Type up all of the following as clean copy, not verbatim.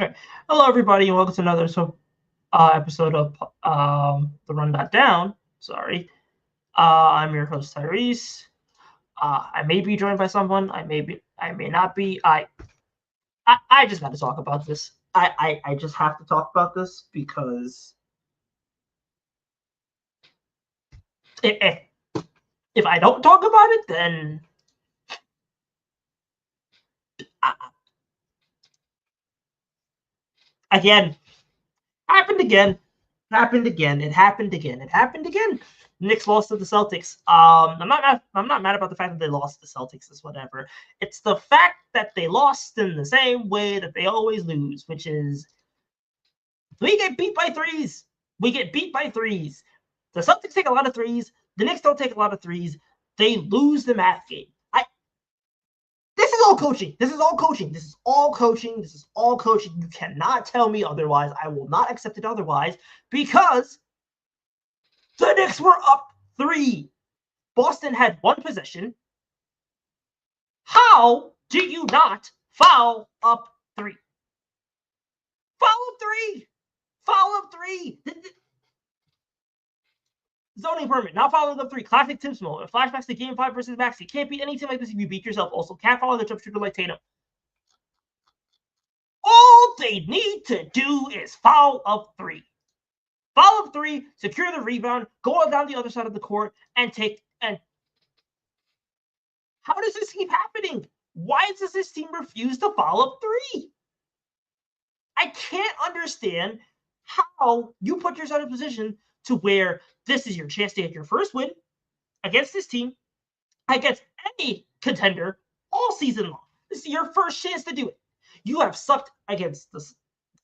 Okay. Hello, everybody, and welcome to another episode of the Run.Down. Sorry. I'm your host, Tyrese. I may be joined by someone. I may not be. I just got to talk about this. I just have to talk about this because if I don't talk about it, then again, happened again. It happened again. Knicks lost to the Celtics. I'm not mad about the fact that they lost to the Celtics. It's whatever. It's the fact that they lost in the same way that they always lose, which is we get beat by threes. We get beat by threes. The Celtics take a lot of threes. The Knicks don't take a lot of threes. They lose the math game. This is all coaching. This is all coaching. This is all coaching. This is all coaching. You cannot tell me otherwise. I will not accept it otherwise because the Knicks were up 3. Boston had 1 possession. How do you not foul up 3? Foul up 3. Foul up 3. Zoning permit. Now following up 3. Classic Tim Small. Flashbacks to Game 5 versus Max. You can't beat any team like this if you beat yourself. Also, can't follow the jump shooter like Tatum. All they need to do is foul up 3. Foul up 3, secure the rebound, go down the other side of the court, and how does this keep happening? Why does this team refuse to foul up 3? I can't understand how you put yourself in a position to where this is your chance to get your first win against this team, against any contender all season long. This is your first chance to do it. You have sucked against the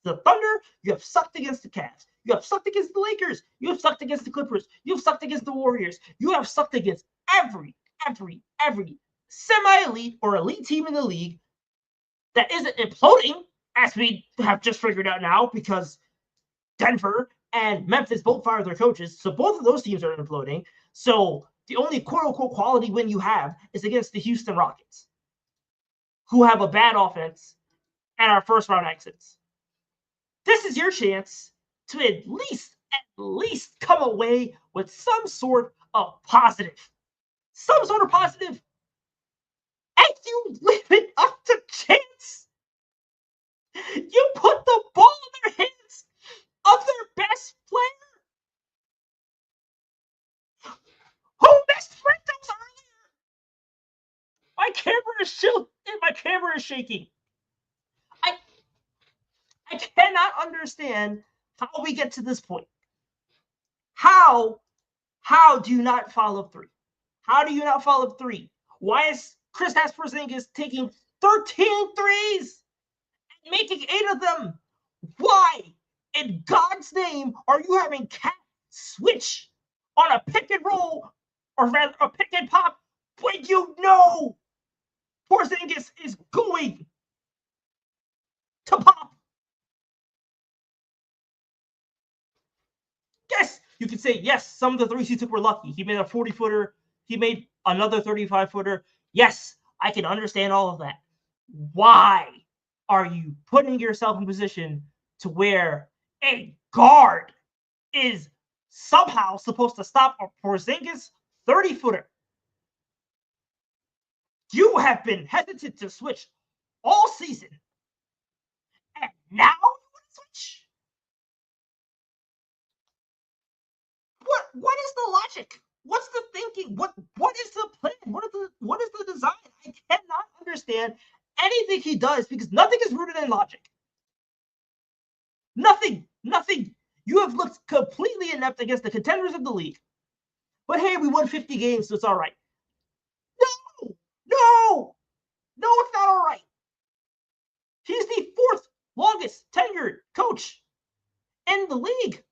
Thunder. You have sucked against the Cavs. You have sucked against the Lakers. You have sucked against the Clippers. You have sucked against the Warriors. You have sucked against every semi-elite or elite team in the league that isn't imploding, as we have just figured out now, because Denver and Memphis both fired their coaches. So both of those teams are imploding. So the only quote-unquote quality win you have is against the Houston Rockets, who have a bad offense and are first-round exits. This is your chance to at least come away with some sort of positive. Some sort of positive. And you leave it up to chance. You put the ball in their hands of their best player, who missed free throws earlier. My camera is shaking. I cannot understand how we get to this point. How do you not foul up 3? How do you not foul up 3? Why is Kristaps Porzingis taking 13 threes and making 8 of them? Why, in God's name, are you having Cat switch on a pick and roll, or rather a pick and pop, when you know Porzingis is going to pop? Yes, you could say, yes, some of the threes he took were lucky. He made a 40-footer. He made another 35-footer. Yes, I can understand all of that. Why are you putting yourself in position to where a guard is somehow supposed to stop a Porzingis 30-footer? You have been hesitant to switch all season, and now you want to switch? What is the logic? What's the thinking? What is the plan? What is the design? I cannot understand anything he does because nothing is rooted in logic. Nothing. You have looked completely inept against the contenders of the league. But hey, we won 50 games, so it's all right. No, it's not all right. He's the 4th longest tenured coach in the league.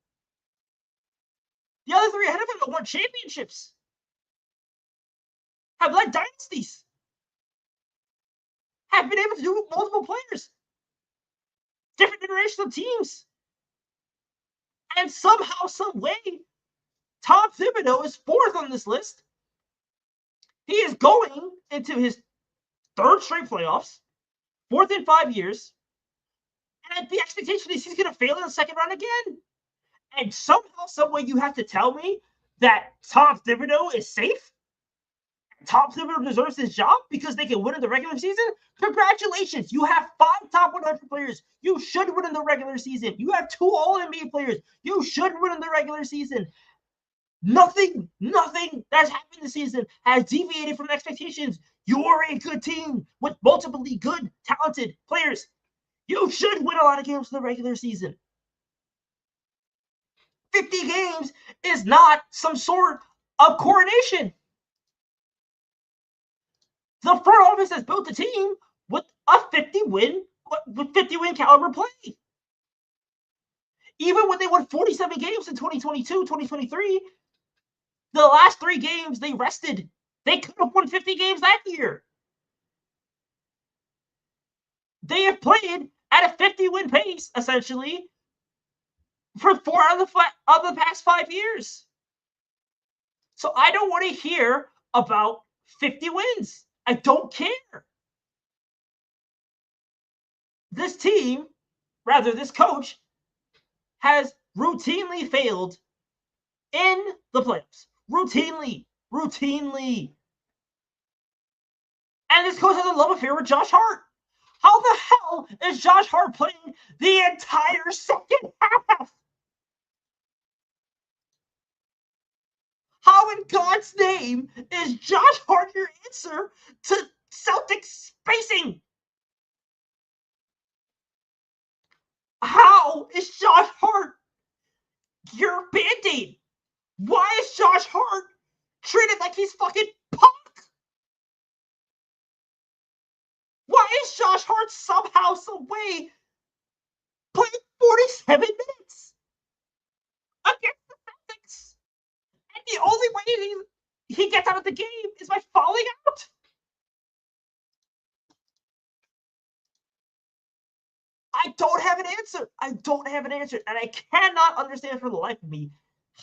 The other 3 ahead of him have won championships, have led dynasties, have been able to do multiple players, different iterations of teams. And somehow, some way, Tom Thibodeau is 4th on this list. He is going into his 3rd straight playoffs, 4th in 5 years, And the expectation is he's going to fail in the second round again. And somehow, someway, you have to tell me that Tom Thibodeau is safe? Tom Thibodeau deserves his job because they can win in the regular season? Congratulations. You have 5 top 100 players. You should win in the regular season. You have 2 All-NBA players. You should win in the regular season. Nothing that's happened this season has deviated from expectations. You're a good team with multiple good, talented players. You should win a lot of games in the regular season. 50 games is not some sort of coronation. The front office has built a team with a 50-win caliber play. Even when they won 47 games in 2022, 2023, the last 3 games they rested. They could have won 50 games that year. They have played at a 50-win pace, essentially, for 4 out of the past 5 years. So I don't want to hear about 50 wins. I don't care. This team, rather this coach, has routinely failed in the playoffs. Routinely. And this coach has a love affair with Josh Hart. How the hell is Josh Hart playing the entire second half? How in God's name is Josh Hart your answer to Celtics spacing? How is Josh Hart your Band-Aid? Why is Josh Hart treated like he's fucking Punk? Why is Josh Hart somehow, some way playing 47 minutes against the Celtics? And the only way he gets out of the game is by falling out? I don't have an answer. And I cannot understand for the life of me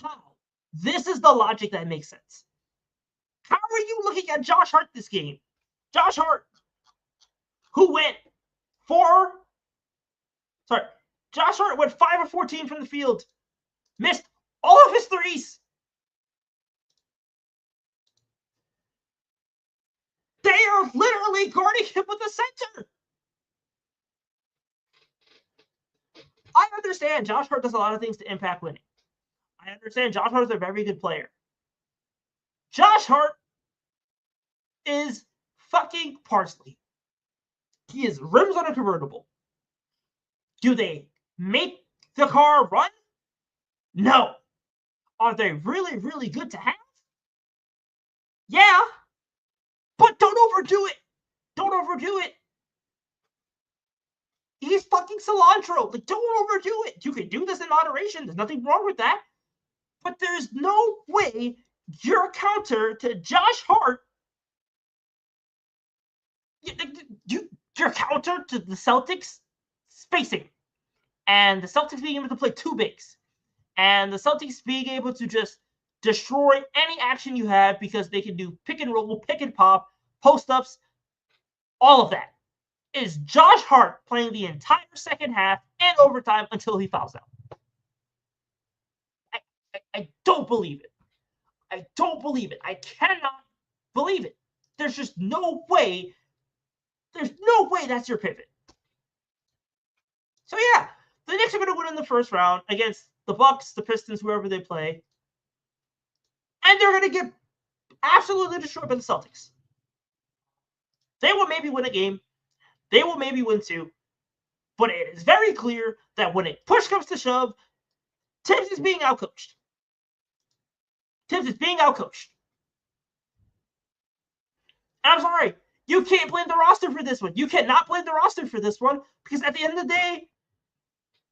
how. This is the logic that makes sense. How are you looking at Josh Hart this game? Josh Hart, who went Josh Hart went 5 of 14 from the field. Missed all of his threes. They are literally guarding him with a center. I understand Josh Hart does a lot of things to impact winning. I understand Josh Hart is a very good player. Josh Hart is fucking parsley. He is rims on a convertible. Do they make the car run? No. Are they really, really good to have? Yeah. But don't overdo it. He's fucking cilantro. Like, don't overdo it. You can do this in moderation. There's nothing wrong with that. But there's no way your counter to Josh Hart, your counter to the Celtics spacing, and the Celtics being able to play 2 bigs, and the Celtics being able to just destroy any action you have because they can do pick and roll, pick and pop, post-ups, all of that. Is Josh Hart playing the entire second half and overtime until he fouls out. I don't believe it. I cannot believe it. There's just no way. There's no way that's your pivot. So yeah, the Knicks are going to win in the first round against the Bucks, the Pistons, whoever they play. And they're going to get absolutely destroyed by the Celtics. They will maybe win a game. They will maybe win 2. But it is very clear that when push comes to shove, Tibbs is being outcoached. And I'm sorry. You can't blame the roster for this one. You cannot blame the roster for this one because at the end of the day,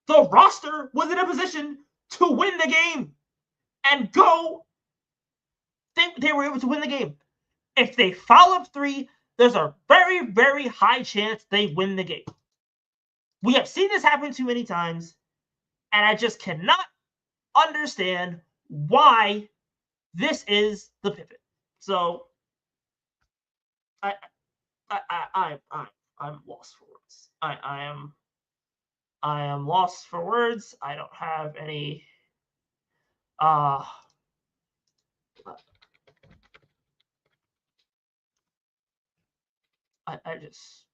the roster was in a position to win the game and go. They were able to win the game. If they foul up 3, there's a very, very high chance they win the game. We have seen this happen too many times, and I just cannot understand why this is the pivot. So I'm lost for words. I am I am lost for words. I don't have any. I just.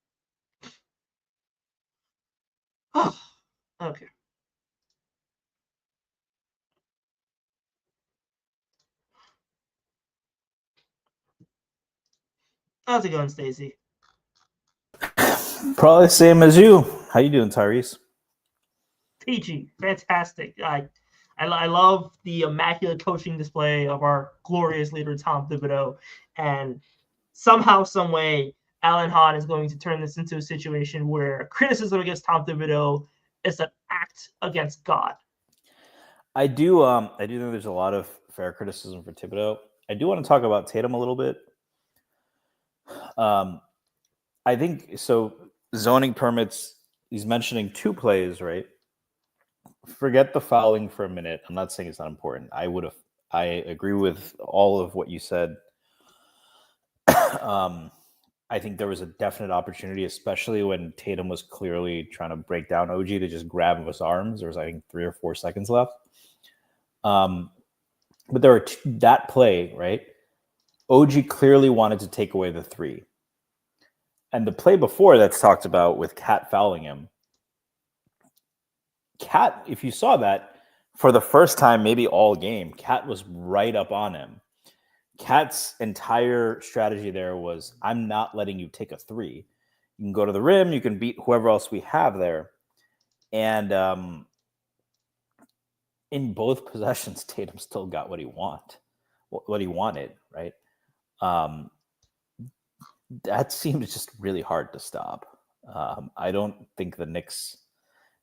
Okay. How's it going, Stacey? Probably the same as you. How you doing, Tyrese? Peachy, fantastic. I love the immaculate coaching display of our glorious leader Tom Thibodeau, and somehow, some way, Alan Hahn is going to turn this into a situation where criticism against Tom Thibodeau is an act against God. I do think there's a lot of fair criticism for Thibodeau. I do want to talk about Tatum a little bit. I think so. Zoning permits. He's mentioning 2 plays, right? Forget the fouling for a minute. I'm not saying it's not important. I agree with all of what you said. I think there was a definite opportunity, especially when Tatum was clearly trying to break down OG to just grab his arms. There was, I think, 3 or 4 seconds left. But there were that play, right? OG clearly wanted to take away the 3. And the play before that's talked about with Cat fouling him, Cat, if you saw that, for the first time, maybe all game, Cat was right up on him. Cat's entire strategy there was, I'm not letting you take a 3. You can go to the rim, you can beat whoever else we have there. And in both possessions, Tatum still got what he wanted, right? That seemed just really hard to stop. I don't think the Knicks.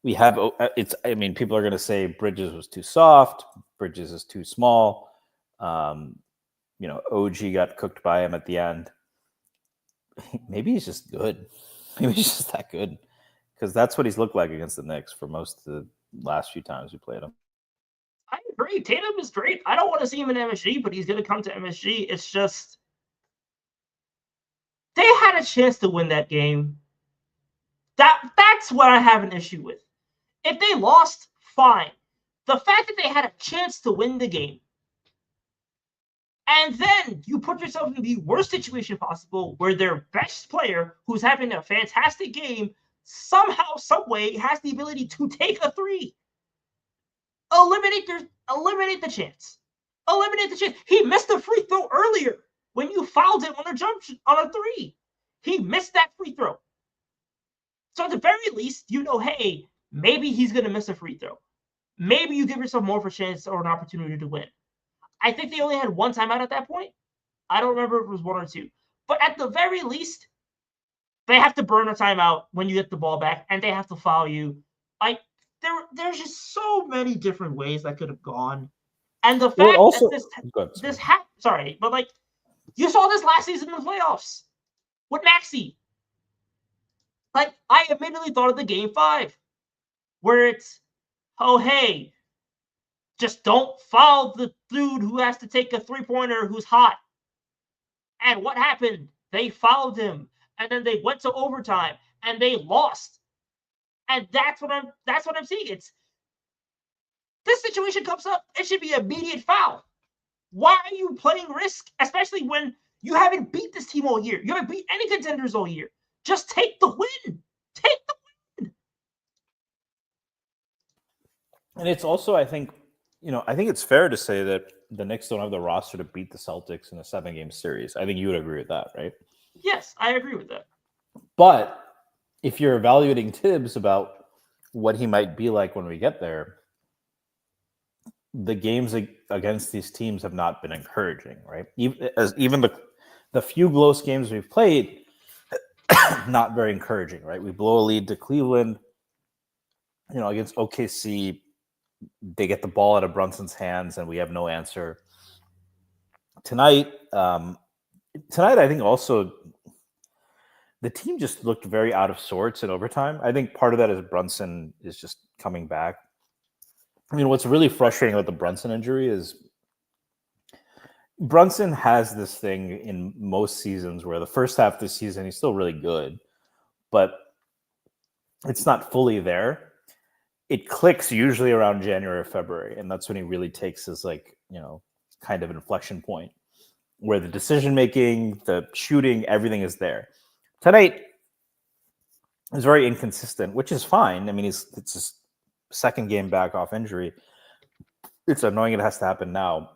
We have it's. I mean, people are going to say Bridges was too soft. Bridges is too small. OG got cooked by him at the end. Maybe he's just good. Maybe he's just that good, because that's what he's looked like against the Knicks for most of the last few times we played him. I agree. Tatum is great. I don't want to see him in MSG, but he's going to come to MSG. It's just they had a chance to win that game. That's what I have an issue with. If they lost, fine. The fact that they had a chance to win the game, and then you put yourself in the worst situation possible where their best player, who's having a fantastic game, somehow, someway has the ability to take a 3. Eliminate the chance. Eliminate the chance. He missed a free throw earlier when you fouled him on a 3. He missed that free throw. So at the very least, hey, maybe he's going to miss a free throw. Maybe you give yourself more of a chance or an opportunity to win. I think they only had 1 timeout at that point. I don't remember if it was 1 or 2. But at the very least, they have to burn a timeout when you get the ball back, and they have to foul you. There's just so many different ways that could have gone. And the fact that you saw this last season in the playoffs with Maxey. I immediately thought of the game 5, where it's, oh, hey, just don't foul the dude who has to take a 3-pointer who's hot. And what happened? They fouled him, and then they went to overtime, and they lost. And that's what I'm seeing. It's this situation comes up, it should be immediate foul. Why are you playing risk, especially when you haven't beat this team all year? You haven't beat any contenders all year. Just take the win. Take the win. And it's also, I think it's fair to say that the Knicks don't have the roster to beat the Celtics in a 7-game series. I think you would agree with that, right? Yes, I agree with that. But if you're evaluating Tibbs about what he might be like when we get there, the games against these teams have not been encouraging, right? Even the few close games we've played, not very encouraging, right? We blow a lead to Cleveland, against OKC, they get the ball out of Brunson's hands and we have no answer. Tonight, I think also the team just looked very out of sorts in overtime. I think part of that is Brunson is just coming back. I mean, what's really frustrating about the Brunson injury is Brunson has this thing in most seasons where the first half of the season, he's still really good, but it's not fully there. it clicks usually around January or February, and that's when he really takes his kind of inflection point where the decision making, the shooting, everything is there. Tonight is very inconsistent, which is fine. I mean, it's his second game back off injury. It's annoying it has to happen now.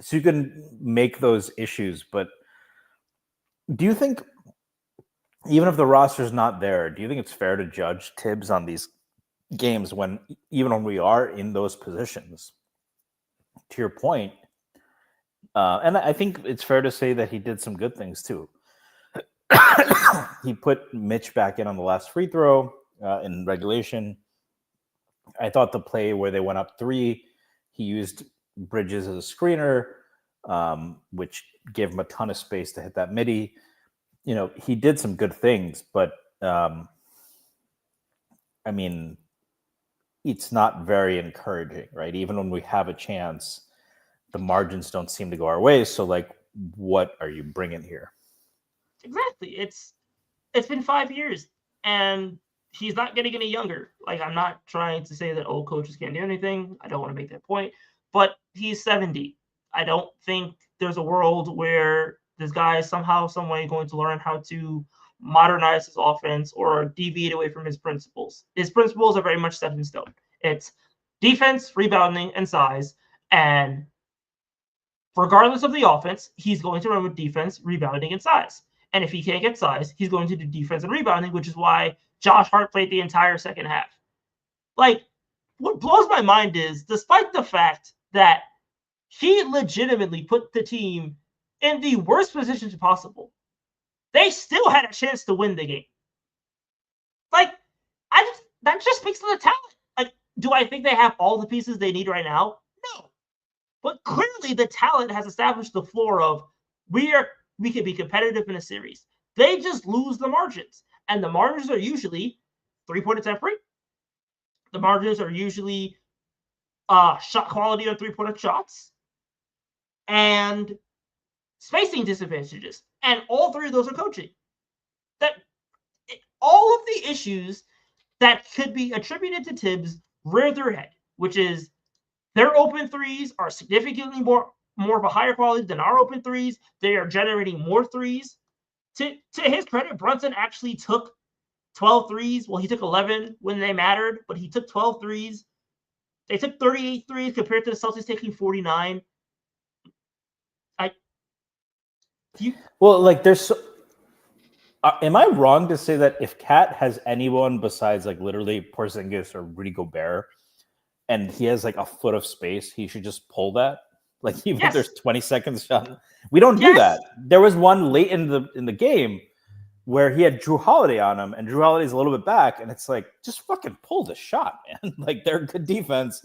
So you can make those issues, but do you think, even if the roster's not there, do you think it's fair to judge Tibbs on these games even when we are in those positions? To your point, and I think it's fair to say that he did some good things too. He put Mitch back in on the last free throw in regulation. I thought the play where they went up 3, he used Bridges as a screener, which gave him a ton of space to hit that midi. He did some good things, but I mean, it's not very encouraging, right? Even when we have a chance, the margins don't seem to go our way. So, what are you bringing here? Exactly. It's been 5 years, and he's not getting any younger. I'm not trying to say that old coaches can't do anything. I don't want to make that point, but he's 70. I don't think there's a world where this guy is somehow, some way going to learn how to modernize his offense or deviate away from his principles. His principles are very much set in stone. It's defense, rebounding, and size. And regardless of the offense, he's going to run with defense, rebounding, and size. And if he can't get size, he's going to do defense and rebounding, which is why Josh Hart played the entire second half. What blows my mind is, despite the fact that he legitimately put the team in the worst positions possible, they still had a chance to win the game. That just speaks to the talent. Do I think they have all the pieces they need right now? No. But clearly the talent has established the floor of we can be competitive in a series. They just lose the margins. And the margins are usually 3-point attempt rate. The margins are usually shot quality on 3-point shots and spacing disadvantages. And all 3 of those are coaching. All of the issues that could be attributed to Tibbs rear their head, which is their open threes are significantly more of a higher quality than our open threes. They are generating more threes. To his credit, Brunson actually took 12 threes. Well, he took 11 when they mattered, but he took 12 threes. They took 38 threes compared to the Celtics taking 49. Am I wrong to say that if Cat has anyone besides literally Porzingis or Rudy Gobert, and he has a foot of space, he should just pull that? Even if there's 20 seconds shot, we don't do that. There was one late in the game where he had Drew Holiday on him, and Drew Holiday's a little bit back, and it's just fucking pull the shot, man. They're good defense.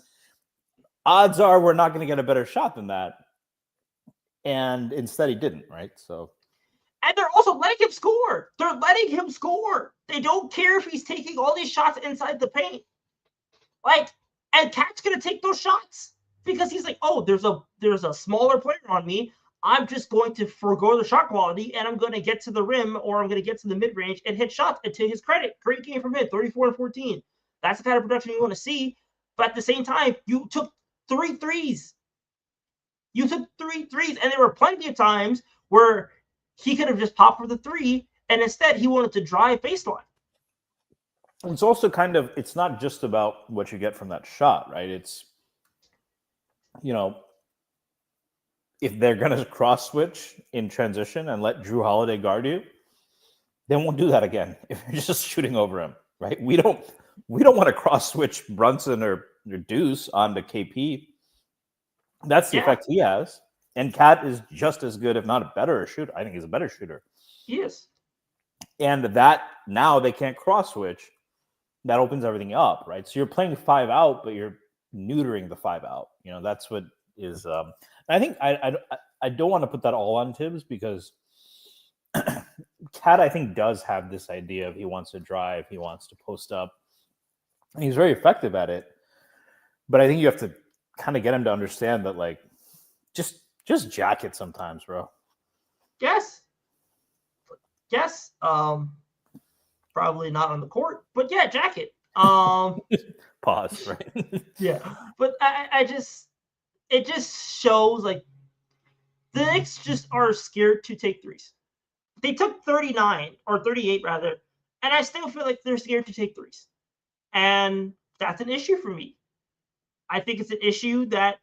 Odds are we're not going to get a better shot than that. And instead he didn't, right? So. And they're also letting him score. They're letting him score. They don't care if he's taking all these shots inside the paint. And Cat's going to take those shots because he's there's a smaller player on me. I'm just going to forego the shot quality, and I'm going to get to the rim, or I'm going to get to the mid-range and hit shots. And to his credit, great game from him, 34-14. That's the kind of production you want to see. But at the same time, you took 3 threes. You took 3 threes, and there were plenty of times where he could have just popped for the 3, and instead he wanted to drive baseline. It's also it's not just about what you get from that shot, right? It's, if they're going to cross switch in transition and let Drew Holiday guard you, they won't do that again if you're just shooting over him, right? We don't want to cross switch Brunson or Deuce onto KP. That's the effect he has. And Cat is just as good, if not a better shooter. I think he's a better shooter. He is. And that now they can't cross switch. That opens everything up, right? So you're playing 5 out, but you're neutering the 5 out. That's what is. I think I don't want to put that all on Tibbs because Cat, I think, does have this idea of he wants to drive, he wants to post up, and he's very effective at it. But I think you have to kind of get him to understand that, just jack it sometimes, bro. Yes. Probably not on the court, but yeah, jack it. Pause, right? Yeah, but it just shows like the Knicks just are scared to take threes. They took 39 or 38 rather, and I still feel like they're scared to take threes. And that's an issue for me. I think it's an issue that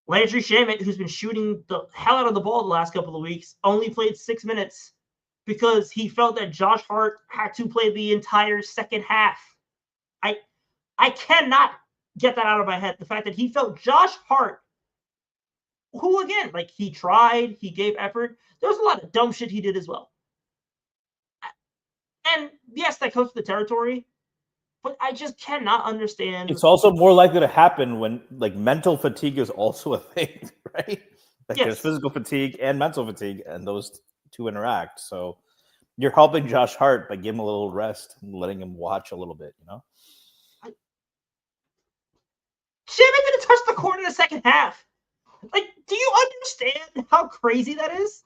Landry Shamet, who's been shooting the hell out of the ball the last couple of weeks, only played 6 minutes because he felt that Josh Hart had to play the entire second half. I cannot get that out of my head. The fact that he felt Josh Hart, who again, like he tried, he gave effort. There was a lot of dumb shit he did as well. And yes, that comes to the territory, but I just cannot understand. It's also more likely to happen when like mental fatigue is also a thing, right? Like Yes. There's physical fatigue and mental fatigue, and those two interact. So you're helping Josh Hart by giving him a little rest and letting him watch a little bit, you know? Shaman didn't touch the court in the second half. Like, do you understand how crazy that is?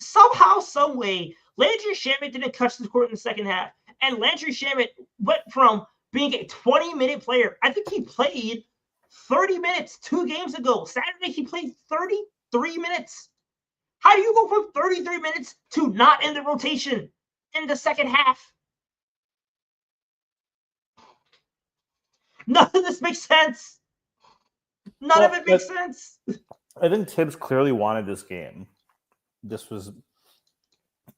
Somehow, some way, Landry Shamet didn't touch the court in the second half. And Landry Shamet went from being a 20-minute player. I think he played 30 minutes 2 games ago. Saturday, he played 33 minutes. How do you go from 33 minutes to not in the rotation in the second half? None of this makes sense. None of it makes sense. I think Tibbs clearly wanted this game.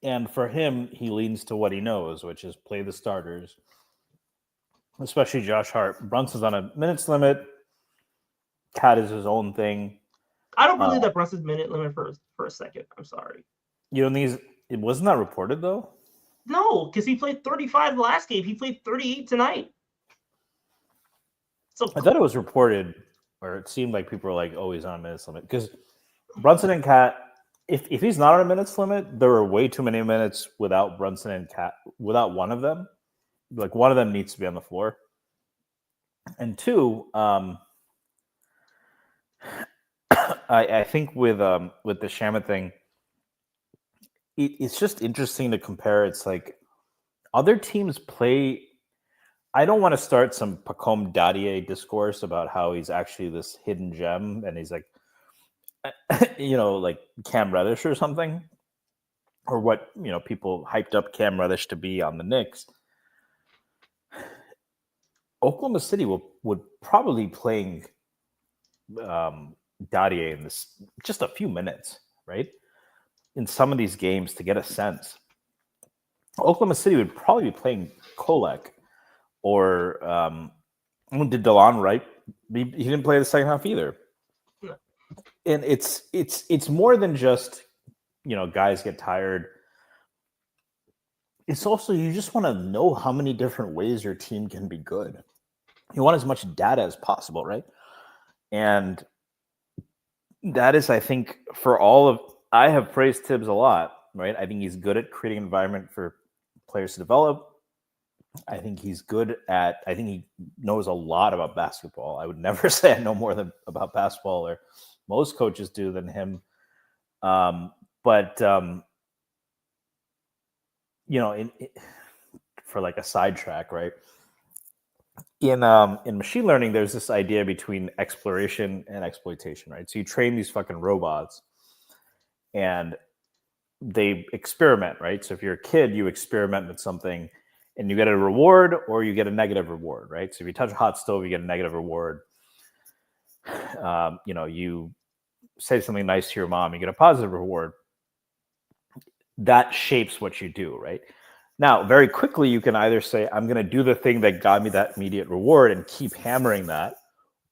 And for him, he leans to what he knows, which is play the starters, especially Josh Hart. Brunson's on a minutes limit. Cat is his own thing. I don't believe that Brunson's minute limit for a second. I'm sorry. You know, it wasn't that reported though? No, because he played 35 the last game. He played 38 tonight. So I thought it was reported, or it seemed like people were like, "Oh, he's on a minutes limit." Because Brunson and Cat, if he's not on a minutes limit, there were way too many minutes without Brunson and Cat, without one of them. Like one of them needs to be on the floor, and two, I think with the Shamet thing, it's just interesting to compare. It's like other teams play. I don't want to start some Pacome Dadier discourse about how he's actually this hidden gem and he's like, you know, like Cam Reddish or something, or what, you know, people hyped up Cam Reddish to be on the Knicks. Oklahoma City would probably be playing Dadier in this just a few minutes, right? In some of these games to get a sense. Oklahoma City would probably be playing Kolek. Or did DeLon Wright? He didn't play the second half either. No. And it's more than just, you know, guys get tired. It's also you just want to know how many different ways your team can be good. You want as much data as possible, right? And that is, I think, I have praised Tibbs a lot, right? I think he's good at creating an environment for players to develop. I think he knows a lot about basketball. I would never say I know more about basketball, or most coaches do, than him. But you know, for like a sidetrack, right? In machine learning, there's this idea between exploration and exploitation, right? So you train these fucking robots, and they experiment, right? So if you're a kid, you experiment with something. And you get a reward or you get a negative reward, right? So if you touch a hot stove, you get a negative reward. You know, you say something nice to your mom, you get a positive reward. That shapes what you do, right? Now, very quickly, you can either say, I'm going to do the thing that got me that immediate reward and keep hammering that.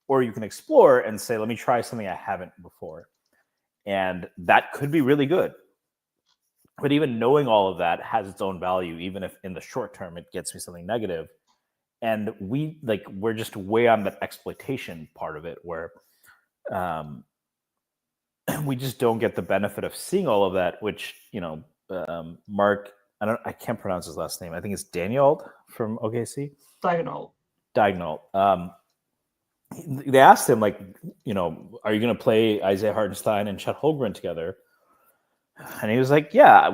Or you can explore and say, let me try something I haven't before. And that could be really good. But even knowing all of that has its own value, even if in the short term it gets me something negative. And we're just way on that exploitation part of it, where we just don't get the benefit of seeing all of that, which, you know, Mark, I can't pronounce his last name. I think it's Daniel from OKC. Diagonal. They asked him, like, you know, are you going to play Isaiah Hartenstein and Chet Holmgren together? And he was like, yeah,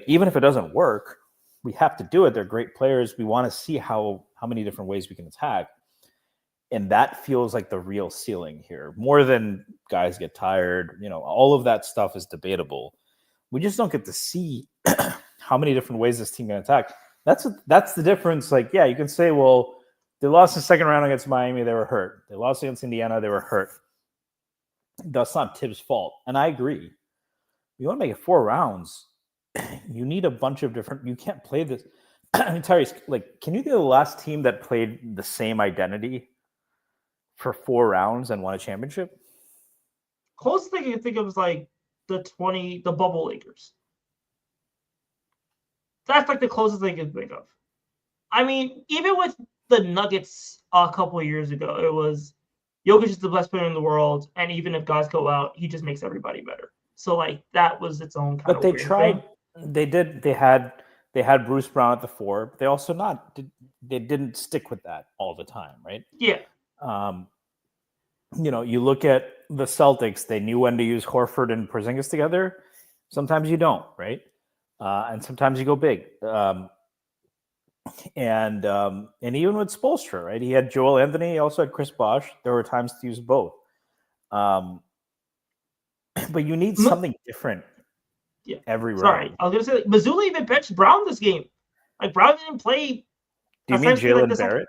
even if it doesn't work, we have to do it. They're great players. We want to see how many different ways we can attack. And that feels like the real ceiling here, more than guys get tired. All of that stuff is debatable. We just don't get to see how many different ways this team can attack. That's the difference. Like, yeah, you can say, well, they lost in the second round against Miami. They were hurt. They lost against Indiana. They were hurt. That's not Tibbs' fault. And I agree. You want to make it 4 rounds. You need a bunch of different. You can't play this. I mean, Tyrese, like, can you be the last team that played the same identity for 4 rounds and won a championship? Closest thing I can think of is like the bubble Lakers. That's like the closest thing I can think of. I mean, even with the Nuggets a couple of years ago, it was Jokic is the best player in the world, and even if guys go out, he just makes everybody better. So like that was its own kind of. But they tried. Thing. They did. They had Bruce Brown at the 4. They also they didn't stick with that all the time, right? Yeah. You look at the Celtics. They knew when to use Horford and Porzingis together. Sometimes you don't, right? And sometimes you go big. And even with Spoelstra, right? He had Joel Anthony. He also had Chris Bosh. There were times to use both. But you need something different. Yeah. Every round. Sorry, I was gonna say like, Mazzulla even benched Brown this game. Like Brown didn't play. Do you mean Jalen Barrett?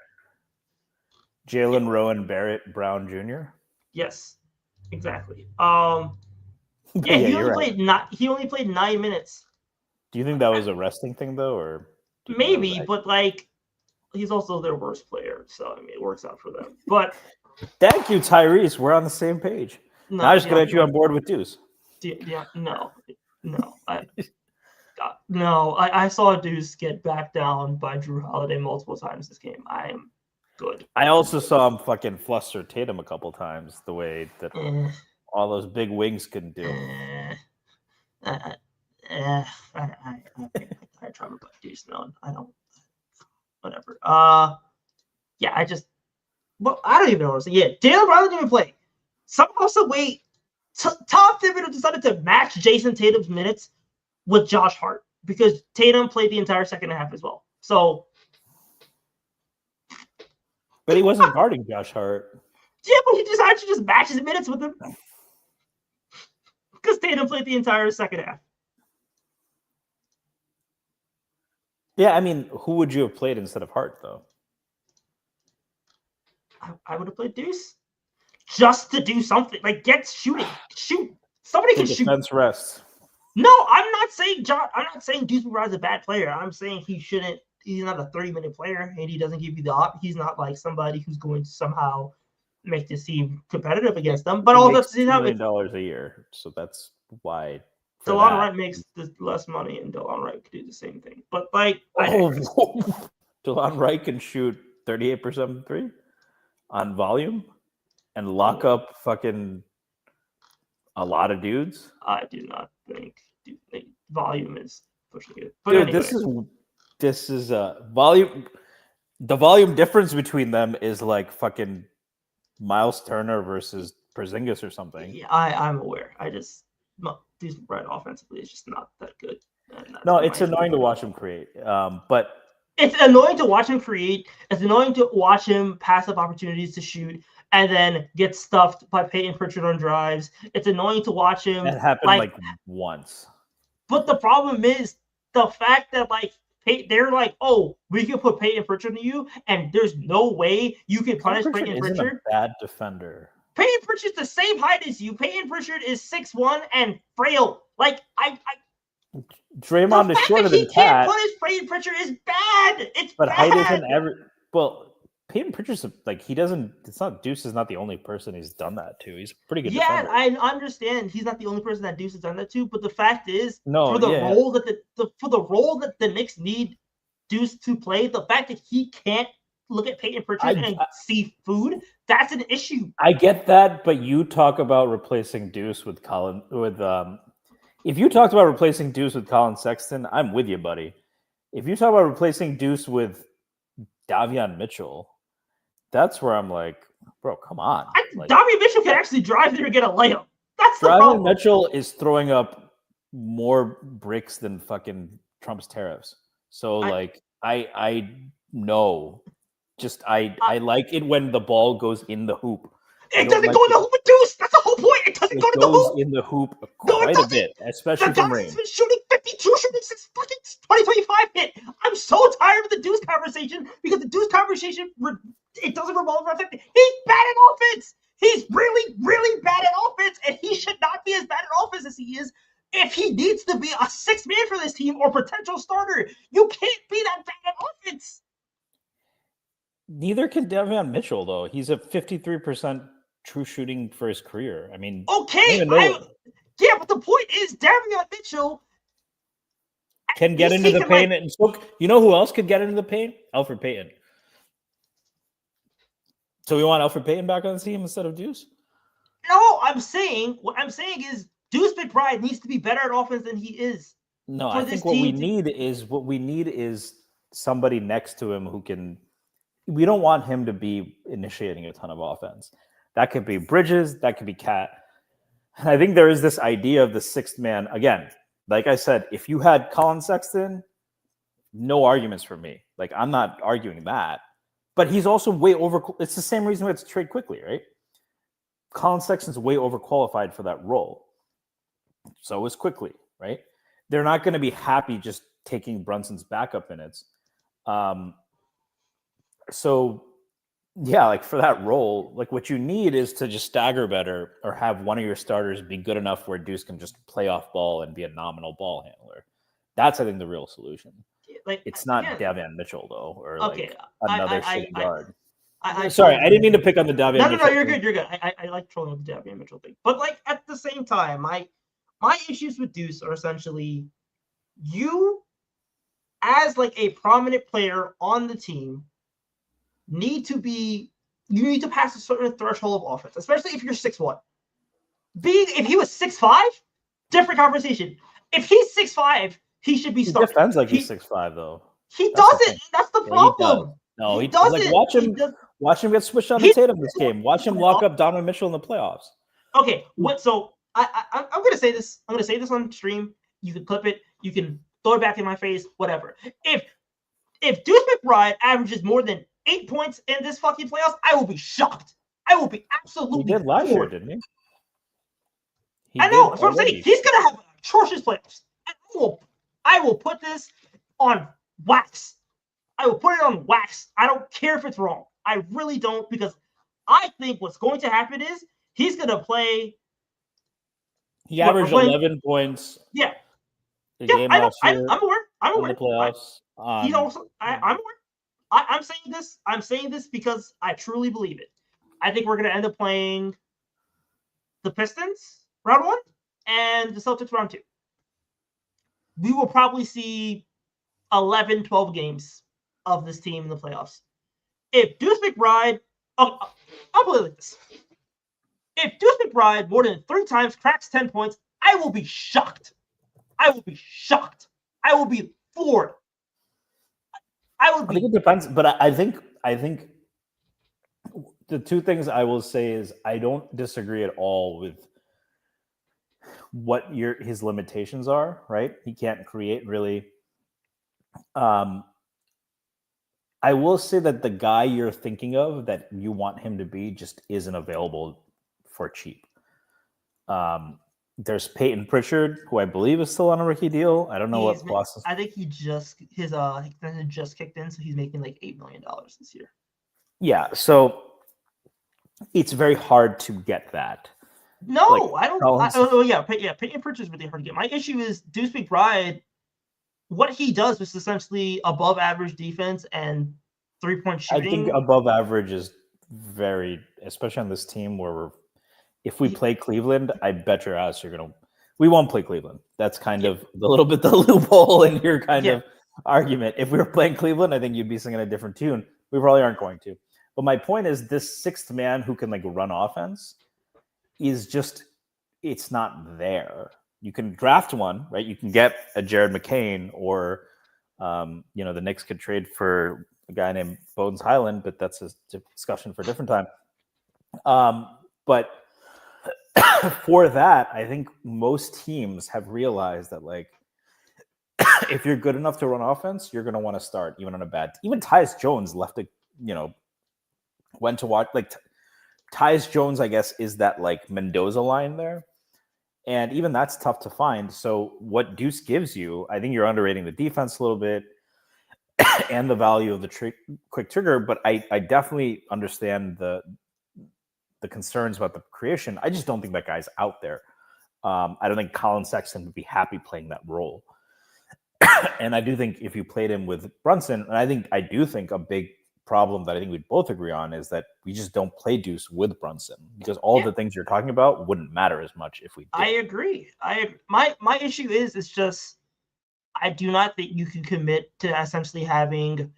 Jalen Rowan Barrett Brown Jr. Yes, exactly. Yeah, he only played 9 minutes. Do you think that was a resting thing though, or maybe? But like, he's also their worst player, so I mean, it works out for them. But thank you, Tyrese. We're on the same page. No, I just got you on board with Deuce. Yeah, no. I saw Deuce get backed down by Drew Holiday multiple times this game. I am good. I also saw him fucking fluster Tatum a couple times, the way that all those big wings can do. I try to put Deuce on. I don't. Whatever. Yeah, I don't even know what to say. Yeah, Jaylen Brown didn't even play. Someone also wait. Tom Thibodeau decided to match Jason Tatum's minutes with Josh Hart because Tatum played the entire second half as well. So, but he wasn't guarding Josh Hart. Yeah, but he decided to just match his minutes with him because Tatum played the entire second half. Yeah, I mean, who would you have played instead of Hart, though? I would have played Deuce. Just to do something, like get shooting, shoot. Somebody can shoot. Defense rest. No, I'm not saying Deuce McBride's a bad player. I'm saying he shouldn't. He's not a 30-minute player, and he doesn't give you the op. He's not like somebody who's going to somehow make this team competitive against them. But all that's $2 million a year, so that's why. DeLon Wright makes less money, and DeLon Wright could do the same thing. But like, DeLon Wright can shoot 38% from 3 on volume. And lock up fucking a lot of dudes? I do not think volume is pushing it. But dude, anyway. this is volume. The volume difference between them is like fucking Miles Turner versus Porzingis or something. Yeah, I'm aware. These right offensively is just not that good. No, it's annoying to watch him create. But it's annoying to watch him create. It's annoying to watch him pass up opportunities to shoot and then get stuffed by Peyton Pritchard on drives. It's annoying to watch him. That happened like once. But the problem is the fact that they're like, oh, we can put Peyton Pritchard in you, and there's no way you can punish Peyton Pritchard. Isn't a bad defender. Peyton Pritchard's the same height as you. Peyton Pritchard is 6'1" and frail. Draymond is shorter than Cat. He can't punish Peyton Pritchard is bad. It's but bad. Height isn't ever. Well, Peyton Pritchard's he doesn't. It's not Deuce is not the only person he's done that to. He's a pretty good. Yeah, defender. I understand he's not the only person that Deuce has done that to. But the fact is, for the role that the Knicks need Deuce to play, the fact that he can't look at Peyton Pritchard and see food, that's an issue. I get that, but you talk about replacing Deuce with if you talked about replacing Deuce with Colin Sexton, I'm with you, buddy. If you talk about replacing Deuce with Davion Mitchell, that's where I'm like, bro, come on. Davion Mitchell can actually drive there and get a layup. That's the problem. Mitchell is throwing up more bricks than fucking Trump's tariffs. So I know, just I like it when the ball goes in the hoop. It doesn't go in the hoop with Deuce. That's the whole point. It doesn't go in the hoop. It goes in the hoop No, it quite a bit, doesn't. especially The from guy range. has been shooting 52 shooting since fucking 2025 hit. I'm so tired of the Deuce conversation because the Deuce conversation, it doesn't revolve around 50. He's bad at offense. He's really, really bad at offense, and he should not be as bad at offense as he is if he needs to be a sixth man for this team or potential starter. You can't be that bad at offense. Neither can Davion Mitchell, though. He's a 53% true shooting for his career. I mean, okay, yeah, but the point is, Davion Mitchell can get into the paint, and so you know who else could get into the paint? Elfrid Payton. So we want Elfrid Payton back on the team instead of Deuce? No, what I'm saying is Deuce McBride needs to be better at offense than he is. No, I think what we need is somebody next to him who can. We don't want him to be initiating a ton of offense. That could be Bridges, that could be Cat. And I think there is this idea of the sixth man. Again, like I said, if you had Colin Sexton, no arguments for me. Like, I'm not arguing that. But he's also way over. It's the same reason we had to trade quickly, right? Colin Sexton's way overqualified for that role. So is Quickly, right? They're not going to be happy just taking Brunson's backup minutes. So, yeah, like for that role, like what you need is to just stagger better or have one of your starters be good enough where Deuce can just play off ball and be a nominal ball handler. That's, I think, the real solution. Like, it's not Davion Mitchell, though, or like another shitty guard. Sorry, I didn't mean to pick on the Davion Mitchell. No, you're good. You're good. I like trolling the Davion Mitchell thing. But, like, at the same time, my issues with Deuce are essentially you, as, like, a prominent player on the team, need to pass a certain threshold of offense, especially if you're 6'1". If he was 6'5", different conversation. If he's 6'5", he should be starting. He defends like he's 6'5", though. He doesn't. That's the problem. No, he doesn't. Like, watch him get switched on to Tatum this game. Watch him lock up Donovan Mitchell in the playoffs. Okay, so I'm gonna say this. I'm gonna say this on stream. You can clip it. You can throw it back in my face. Whatever. If Deuce McBride averages more than 8 points in this fucking playoffs, I will be shocked. I will be absolutely. He did last year, didn't he? I know. That's what I'm saying. He's gonna have atrocious playoffs. And I will put this on wax. I will put it on wax. I don't care if it's wrong. I really don't, because I think what's going to happen is he's gonna play. He averaged 11 points. Yeah. The game last year. I'm aware. I'm aware. In the playoffs. He's also. I'm aware. I'm saying this. I'm saying this because I truly believe it. I think we're going to end up playing the Pistons round 1 and the Celtics round 2. We will probably see 11, 12 games of this team in the playoffs. If Deuce McBride, I'll put it like this. If Deuce McBride more than 3 times cracks 10 points, I will be shocked. I will be shocked. I will be floored. I think it depends, but I think the two things I will say is I don't disagree at all with what his limitations are, right? He can't create really. I will say that the guy you're thinking of that you want him to be just isn't available for cheap. There's Peyton Pritchard, who I believe is still on a rookie deal. I don't know what Boston. I think he just kicked in, so he's making like $8 million this year. Yeah, so it's very hard to get that. No, like, I don't. Peyton Pritchard is really hard to get. My issue is Deuce McBride. What he does is essentially above average defense and 3-point shooting. I think above average is very, especially on this team where if we play Cleveland, I bet your ass we won't play Cleveland. That's kind of a little bit the loophole in your kind of argument. If we were playing Cleveland, I think you'd be singing a different tune. We probably aren't going to. But my point is this sixth man who can like run offense is just, it's not there. You can draft one, right? You can get a Jared McCain or, the Knicks could trade for a guy named Bones Highland, but that's a discussion for a different time. But for that, I think most teams have realized that like if you're good enough to run offense, you're going to want to start even on a bad. Even Tyus Jones left a, went to watch like Tyus Jones, I guess, is that like Mendoza line there. And even that's tough to find. So what Deuce gives you, I think you're underrating the defense a little bit and the value of the quick trigger. But I definitely understand the concerns about the creation. I just don't think that guy's out there. I don't think Colin Sexton would be happy playing that role. And I do think if you played him with Brunson, and I do think a big problem that I think we'd both agree on is that we just don't play Deuce with Brunson because all the things you're talking about wouldn't matter as much if we did. I agree. My issue is it's just I do not think you can commit to essentially having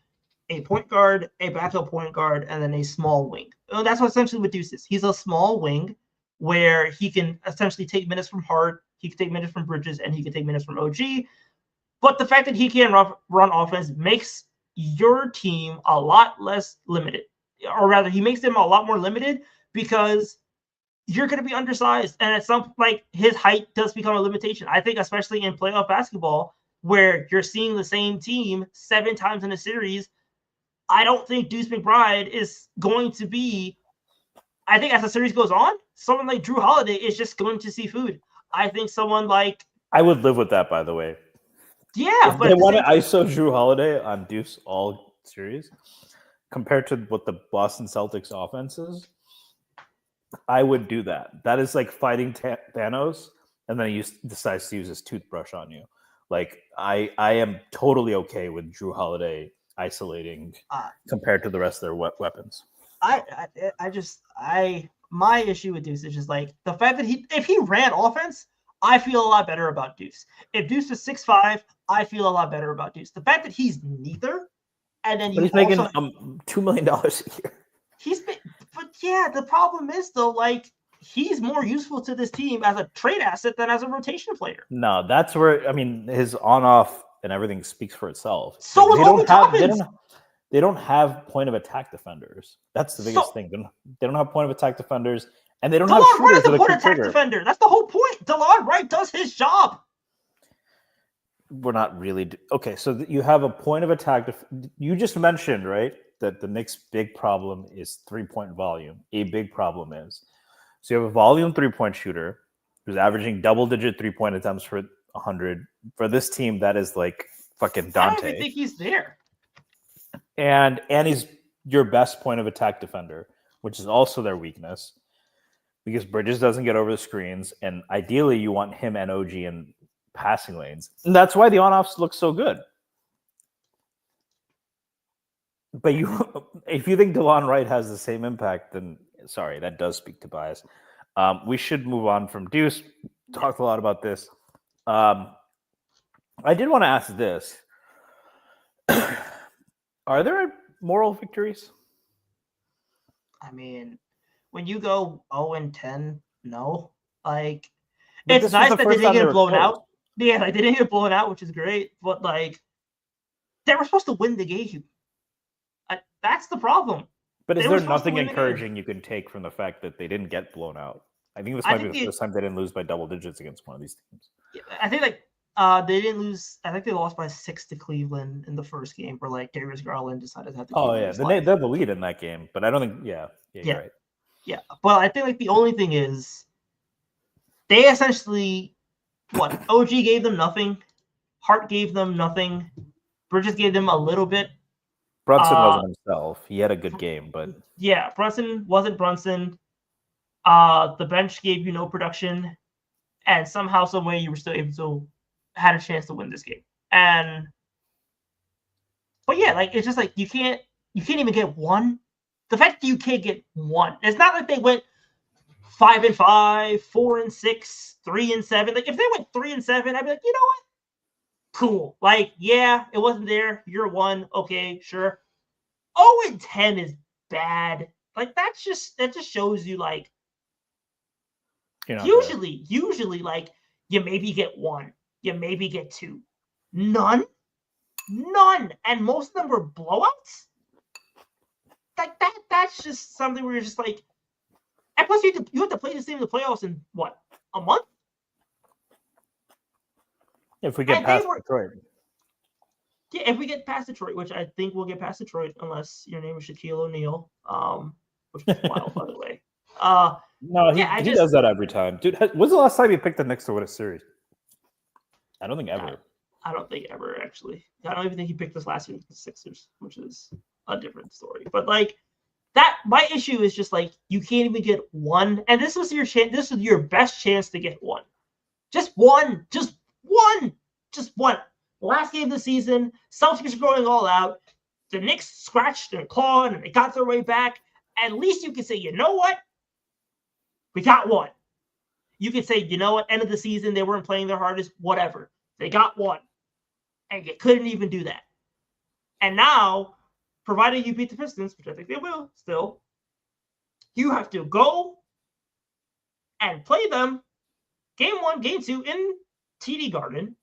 a point guard, a backup point guard, and then a small wing. That's what essentially what Deuce is. He's a small wing where he can essentially take minutes from Hart, he can take minutes from Bridges, and he can take minutes from OG. But the fact that he can run offense makes your team a lot less limited. Or rather, he makes them a lot more limited because you're going to be undersized. And at some like his height does become a limitation. I think especially in playoff basketball where you're seeing the same team 7 times in a series, I don't think Deuce McBride is going to be, I think as the series goes on, someone like Drew Holiday is just going to see food. I think someone like... I would live with that, by the way. Yeah, if but they want to ISO Drew Holiday on Deuce all series compared to what the Boston Celtics offense is, I would do that. That is like fighting Thanos, and then he decides to use his toothbrush on you. Like I am totally okay with Drew Holiday isolating compared to the rest of their weapons. My issue with Deuce is just like the fact that if he ran offense, I feel a lot better about Deuce. If Deuce is 6'5", I feel a lot better about Deuce. The fact that he's neither, and then he's making $2 million a year. But yeah, the problem is though, like he's more useful to this team as a trade asset than as a rotation player. No, that's where his on-off and everything speaks for itself. So like, they don't have point of attack defenders. That's the biggest thing. They don't have point of attack defenders. And they don't have shooters with a point attack defender. That's the whole point. DeLon Wright does his job. We're not really okay. So you have a point of attack. You just mentioned right that the Knicks' big problem is 3-point volume. A big problem is so you have a volume 3-point shooter who's averaging double-digit 3-point attempts for 100. For this team, that is like fucking Dante. I don't even think he's there. And he's your best point of attack defender, which is also their weakness. Because Bridges doesn't get over the screens, and ideally you want him and OG in passing lanes. And that's why the on-offs look so good. But if you think DeLon Wright has the same impact, then sorry, that does speak to bias. We should move on from Deuce. Talked a lot about this. I did want to ask this. Are there moral victories? I mean... When you go 0-10, no. Like, it's nice that they didn't get blown out. Yeah, like, they didn't get blown out, which is great. But, like, they were supposed to win the game. That's the problem. But is there nothing encouraging you can take from the fact that they didn't get blown out? I think this might be the first time they didn't lose by double digits against one of these teams. Yeah, I think, like, they didn't lose. I think they lost by 6 to Cleveland in the first game where, like, Darius Garland decided to have to. Oh, yeah. They had the lead in that game. But I don't think, yeah, you're right. Yeah, but I think like the only thing is they essentially OG gave them nothing, Hart gave them nothing, Bridges gave them a little bit. Brunson wasn't himself. He had a good game, but yeah, Brunson wasn't Brunson. The bench gave you no production, and somehow, some way, you were still able to had a chance to win this game. But yeah, like it's just like you can't even get one. The fact that you can't get one, it's not like they went 5-5, 4-6, 3-7. Like if they went 3-7, I'd be like, you know what? Cool. Like, yeah, it wasn't there. You're 1. Okay, sure. 0-10 is bad. Like that just shows you like usually like you maybe get 1, you maybe get 2. None. And most of them were blowouts. Like that's just something where you're just like, and plus you have to play this team in the playoffs in what, a month? If we get past Detroit. Yeah, if we get past Detroit, which I think we'll get past Detroit, unless your name is Shaquille O'Neal, which was wild, by the way. No, Yeah, he does that every time. Dude, when's the last time you picked the Knicks to win a series? I don't think ever. I don't think ever, actually. I don't even think he picked us last week with the Sixers, which is a different story. But, like, my issue is just, like, you can't even get one. And this was your chance. This was your best chance to get one. Just one. Just one. Just one. Last game of the season, Celtics are going all out. The Knicks scratched and clawed, and they got their way back. At least you can say, you know what? We got one. You can say, you know what? End of the season, they weren't playing their hardest. Whatever. They got one. And you couldn't even do that. And now, provided you beat the Pistons, which I think they will still, you have to go and play them game 1, game 2 in TD Garden.